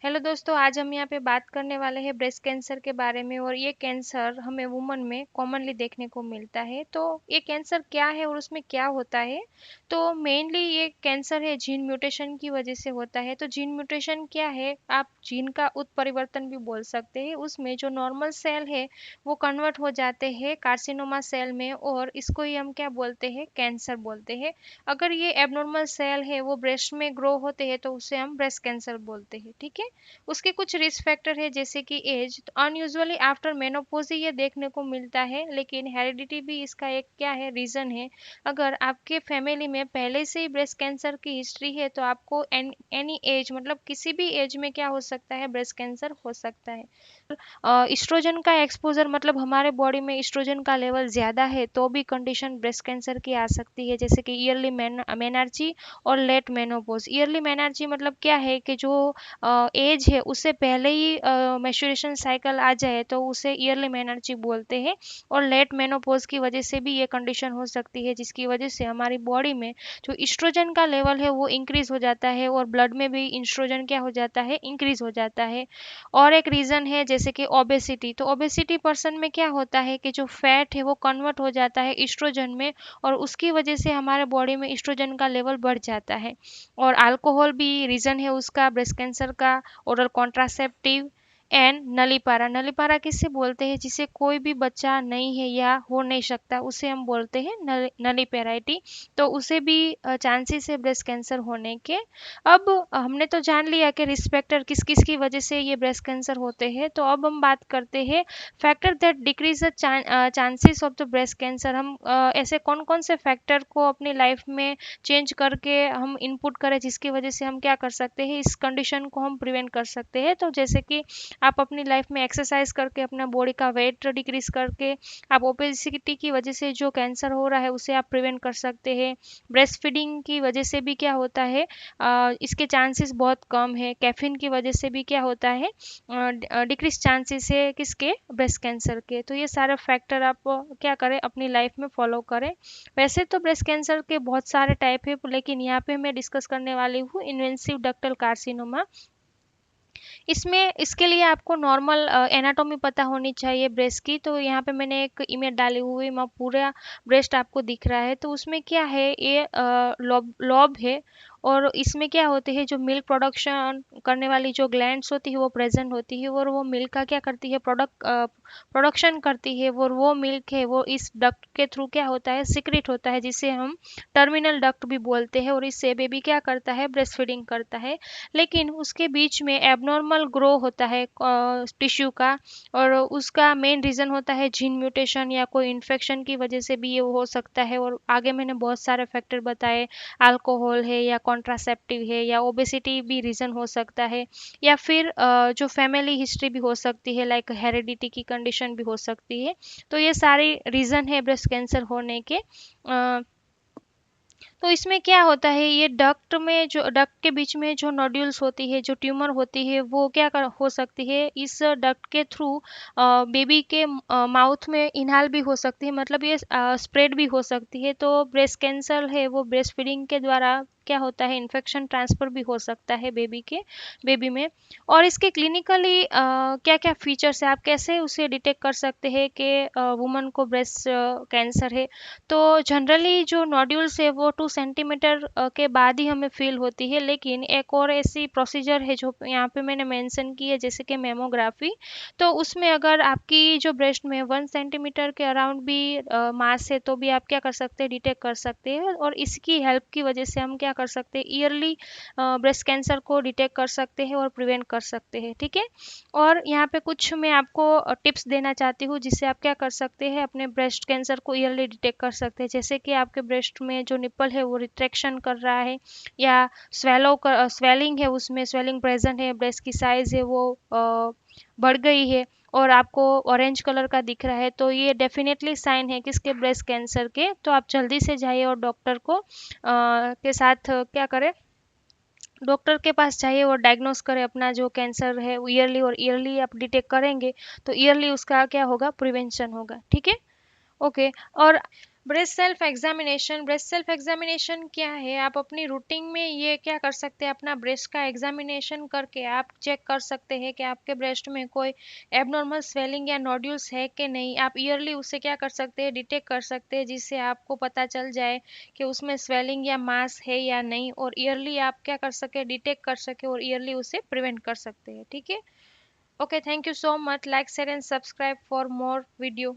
Hello दोस्तों, आज हम यहाँ पे बात करने वाले हैं ब्रेस्ट कैंसर के बारे में। और ये कैंसर हमें वुमन में कॉमनली देखने को मिलता है। तो ये कैंसर क्या है और उसमें क्या होता है? तो मेनली ये कैंसर है जीन म्यूटेशन की वजह से होता है। तो जीन म्यूटेशन क्या है? आप जीन का उत्परिवर्तन भी बोल सकते हैं। उसमें जो नॉर्मल सेल है वो कन्वर्ट हो जाते हैं कार्सिनोमा सेल में, और इसको ही हम क्या बोलते हैं? कैंसर बोलते हैं। अगर ये एबनॉर्मल सेल है वो ब्रेस्ट में ग्रो होते हैं तो उसे हम ब्रेस्ट कैंसर बोलते हैं। ठीक है। उसके कुछ रिस्क फैक्टर है जैसे कि एज। तो अनयूजुअली आफ्टर मेनोपॉज ही ये देखने को मिलता है, लेकिन हेरिडिटी भी इसका एक क्या है, रीजन है। अगर आपके फैमिली में पहले से ही ब्रेस्ट कैंसर की हिस्ट्री है तो आपको एनी एज, मतलब किसी भी एज में क्या हो सकता है, ब्रेस्ट कैंसर हो सकता है। इस्ट्रोजन का एक्सपोजर, मतलब हमारे बॉडी में इस्ट्रोजन का लेवल ज़्यादा है तो भी कंडीशन ब्रेस्ट कैंसर की आ सकती है, जैसे कि ईयरली मेनर्जी और लेट मेनोपॉज। ईयरली मेनर्जी मतलब क्या है कि जो एज है उससे पहले ही मेंस्ट्रुएशन साइकिल आ जाए तो उसे ईयरली मेनर्जी बोलते हैं। और लेट मेनोपॉज की वजह से भी ये कंडीशन हो सकती है, जिसकी वजह से हमारी बॉडी में जो इस्ट्रोजन का लेवल है वो इंक्रीज हो जाता है और ब्लड में भी इस्ट्रोजन क्या हो जाता है, इंक्रीज हो जाता है। और एक रीज़न है जैसे कि ओबेसिटी। तो ओबेसिटी पर्सन में क्या होता है कि जो फैट है वो कन्वर्ट हो जाता है इस्ट्रोजन में, और उसकी वजह से हमारे बॉडी में इस्ट्रोजन का लेवल बढ़ जाता है। और अल्कोहल भी रीज़न है उसका ब्रेस्ट कैंसर का। Oral contraceptive and nullipara. Nullipara किससे बोलते हैं? जिसे कोई भी बच्चा नहीं है या हो नहीं सकता उसे हम बोलते हैं नलीपेराइटी। तो उसे भी चांसेस है ब्रेस्ट कैंसर होने के। अब हमने तो जान लिया कि रिस्क फैक्टर किस किस की वजह से ये ब्रेस्ट कैंसर होते हैं। तो अब हम बात करते हैं factor that decrease the chances of the breast cancer. हम ऐसे कौन कौन से फैक्टर को अपनी लाइफ में चेंज करके हम इनपुट करें जिसकी वजह से हम क्या कर सकते हैं, इस कंडीशन को हम प्रिवेंट कर सकते हैं। तो जैसे कि आप अपनी लाइफ में एक्सरसाइज करके अपना बॉडी का वेट डिक्रीज करके, आप ओबेसिटी की वजह से जो कैंसर हो रहा है उसे आप प्रिवेंट कर सकते हैं। ब्रेस्ट फीडिंग की वजह से भी क्या होता है, इसके चांसेस बहुत कम है। कैफीन की वजह से भी क्या होता है, डिक्रीज चांसेस है किसके, ब्रेस्ट कैंसर के। तो ये सारे फैक्टर आप क्या करें, अपनी लाइफ में फॉलो करें। वैसे तो ब्रेस्ट कैंसर के बहुत सारे टाइप है, लेकिन यहाँ पे मैं डिस्कस करने वाली हूँ इन्वेंसिव डक्टल कार्सिनोमा। इसमें इसके लिए आपको नॉर्मल एनाटॉमी पता होनी चाहिए ब्रेस्ट की। तो यहाँ पे मैंने एक इमेज डाली हुई, मैं पूरा ब्रेस्ट आपको दिख रहा है। तो उसमें क्या है, ये लॉब लॉब है। और इसमें क्या होते हैं, जो मिल्क प्रोडक्शन करने वाली जो ग्लैंड्स होती है वो प्रेजेंट होती है, और वो मिल्क का क्या करती है, प्रोडक्शन करती है। वो मिल्क है वो इस डक्ट के थ्रू क्या होता है, सिक्रेट होता है, जिसे हम टर्मिनल डक्ट भी बोलते हैं। और इससे बेबी क्या करता है, ब्रेस्ट फीडिंग करता है। लेकिन उसके बीच में एबनॉर्मल ग्रो होता है टिश्यू का। और उसका मेन रीज़न होता है जीन म्यूटेशन या कोई इन्फेक्शन की वजह से भी ये हो सकता है। और आगे मैंने बहुत सारे फैक्टर बताए, अल्कोहल है या कॉन्ट्रासेप्टिव है या ओबेसिटी भी रीज़न हो सकता है। या फिर जो फैमिली हिस्ट्री भी हो सकती है, लाइक हेरिडिटी की कंडीशन भी हो सकती है। तो ये सारे रीज़न है ब्रेस्ट कैंसर होने के। तो इसमें क्या होता है, ये डक्ट में जो डक्ट के बीच में जो नोड्यूल्स होती है, जो ट्यूमर होती है, वो क्या हो सकती है, इस डक्ट के थ्रू बेबी के माउथ में इनहाल भी हो सकती है, मतलब ये स्प्रेड भी हो सकती है। तो ब्रेस्ट कैंसर है वो ब्रेस्ट फीडिंग के द्वारा क्या होता है, इन्फेक्शन ट्रांसफर भी हो सकता है बेबी में। और इसके क्लिनिकली क्या क्या फीचर्स है, आप कैसे उसे डिटेक्ट कर सकते हैं कि वुमन को ब्रेस्ट कैंसर है। तो जनरली जो नोड्यूल्स है वो 2 सेंटीमीटर के बाद ही हमें फील होती है। लेकिन एक और ऐसी प्रोसीजर है जो यहाँ पे मैंने मेंशन की है, जैसे कि मेमोग्राफी। तो उसमें अगर आपकी जो ब्रेस्ट में 1 सेंटीमीटर के अराउंड भी मास है तो भी आप क्या कर सकते हैं, डिटेक्ट कर सकते हैं। और इसकी हेल्प की वजह से हम क्या कर सकते हैं, ईयरली ब्रेस्ट कैंसर को डिटेक्ट कर सकते हैं और प्रिवेंट कर सकते हैं। ठीक है। और यहाँ पे कुछ मैं आपको टिप्स देना चाहती हूँ जिससे आप क्या कर सकते हैं, अपने ब्रेस्ट कैंसर को ईयरली डिटेक्ट कर सकते हैं। जैसे कि आपके ब्रेस्ट में जो निप्पल है वो रिट्रैक्शन कर रहा है, या स्वेलिंग है, उसमें स्वेलिंग प्रेजेंट है, ब्रेस्ट की साइज है वो बढ़ गई है, और आपको ऑरेंज कलर का दिख रहा है, तो ये डेफिनेटली साइन है किसके, ब्रेस्ट कैंसर के। तो आप जल्दी से जाइए और डॉक्टर को के साथ क्या करें, डॉक्टर के पास जाइए और डायग्नोस करें अपना जो कैंसर है ईयरली। और ईयरली आप डिटेक्ट करेंगे तो ईयरली उसका क्या होगा, प्रिवेंशन होगा। ठीक है। ओके। और ब्रेस्ट सेल्फ एग्जामिनेशन क्या है, आप अपनी रूटीन में ये क्या कर सकते हैं, अपना ब्रेस्ट का एग्जामिनेशन करके आप चेक कर सकते हैं कि आपके ब्रेस्ट में कोई एबनॉर्मल स्वेलिंग या नोड्यूल्स है कि नहीं। आप ईयरली उसे क्या कर सकते हैं, डिटेक्ट कर सकते हैं, जिससे आपको पता चल जाए कि उसमें स्वेलिंग या मास है या नहीं, और ईयरली आप क्या कर सके, डिटेक्ट कर सके, और ईयरली उसे प्रिवेंट कर सकते हैं। ठीक है। Okay, thank you so much. Like share and subscribe for more video.